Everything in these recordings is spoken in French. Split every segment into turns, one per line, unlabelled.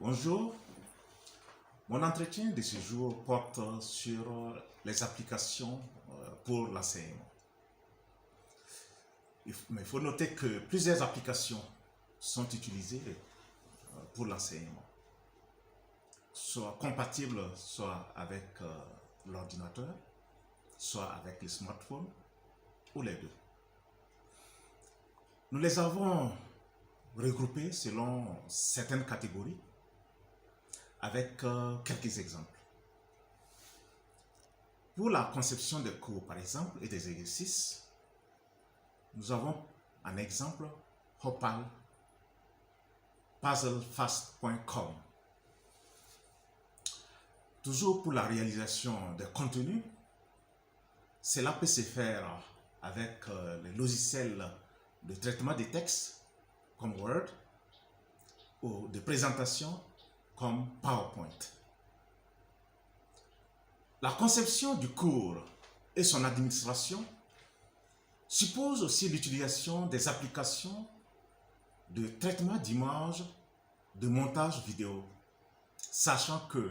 Bonjour, mon entretien de ce jour porte sur les applications pour l'enseignement. Mais il faut noter que plusieurs applications sont utilisées pour l'enseignement, soit compatibles soit avec l'ordinateur, soit avec le smartphone, ou les deux. Nous les avons regroupées selon certaines catégories, avec quelques exemples. Pour la conception des cours, par exemple, et des exercices, nous avons un exemple Hopal, puzzlefast.com. Toujours pour la réalisation des contenus, cela peut se faire avec les logiciels de traitement des textes comme Word ou de présentation comme PowerPoint. La conception du cours et son administration suppose aussi l'utilisation des applications de traitement d'images, de montage vidéo, sachant que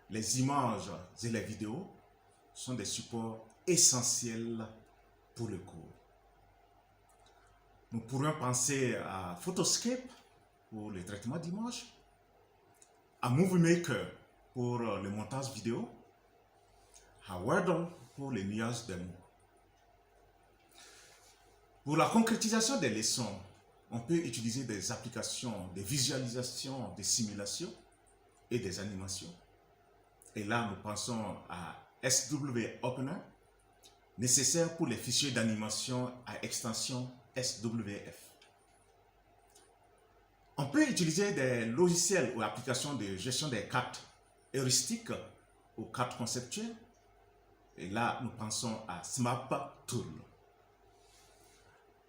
les images et les vidéos sont des supports essentiels pour le cours. Nous pourrions penser à Photoscape pour le traitement d'images, à Movie Maker pour le montage vidéo, à Wordle pour le nuage des mots. Pour la concrétisation des leçons, on peut utiliser des applications de visualisation, de simulation et des animations. Et là, nous pensons à SW Opener, nécessaire pour les fichiers d'animation à extension SWF. On peut utiliser des logiciels ou applications de gestion des cartes heuristiques ou cartes conceptuelles. Et là, nous pensons à SMAP Tool.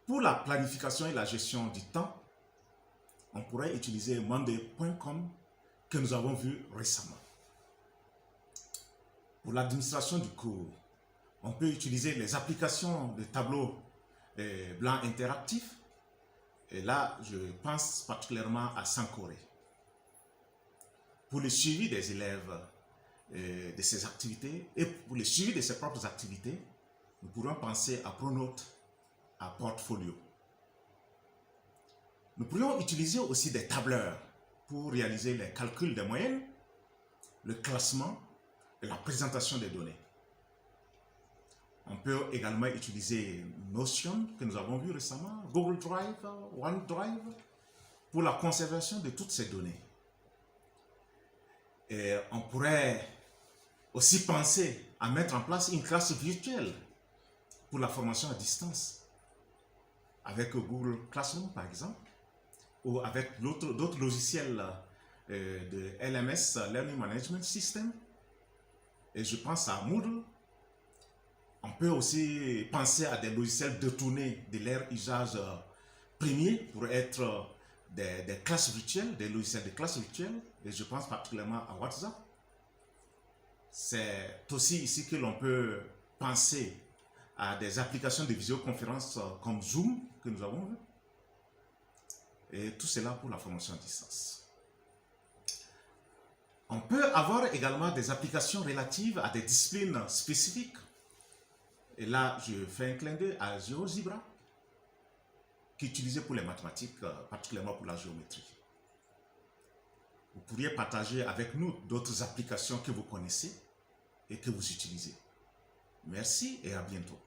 Pour la planification et la gestion du temps, on pourrait utiliser Monday.com que nous avons vu récemment. Pour l'administration du cours, on peut utiliser les applications de tableaux blancs interactifs. Et là, je pense particulièrement à Sankoré. Pour le suivi des élèves de ses activités et pour le suivi de ses propres activités, nous pourrions penser à Pronote, à Portfolio. Nous pourrions utiliser aussi des tableurs pour réaliser les calculs des moyennes, le classement et la présentation des données. On peut également utiliser Notion, que nous avons vu récemment, Google Drive, OneDrive, pour la conservation de toutes ces données. Et on pourrait aussi penser à mettre en place une classe virtuelle pour la formation à distance, avec Google Classroom par exemple, ou avec d'autres logiciels de LMS, Learning Management System, et je pense à Moodle. On peut aussi penser à des logiciels détournés de leur usage premier pour être des classes virtuelles, des logiciels de classes virtuelles, et je pense particulièrement à WhatsApp. C'est aussi ici que l'on peut penser à des applications de visioconférence comme Zoom que nous avons vu, et tout cela pour la formation à distance. On peut avoir également des applications relatives à des disciplines spécifiques. Et là, je fais un clin d'œil à GeoGebra, qui est utilisé pour les mathématiques, particulièrement pour la géométrie. Vous pourriez partager avec nous d'autres applications que vous connaissez et que vous utilisez. Merci et à bientôt.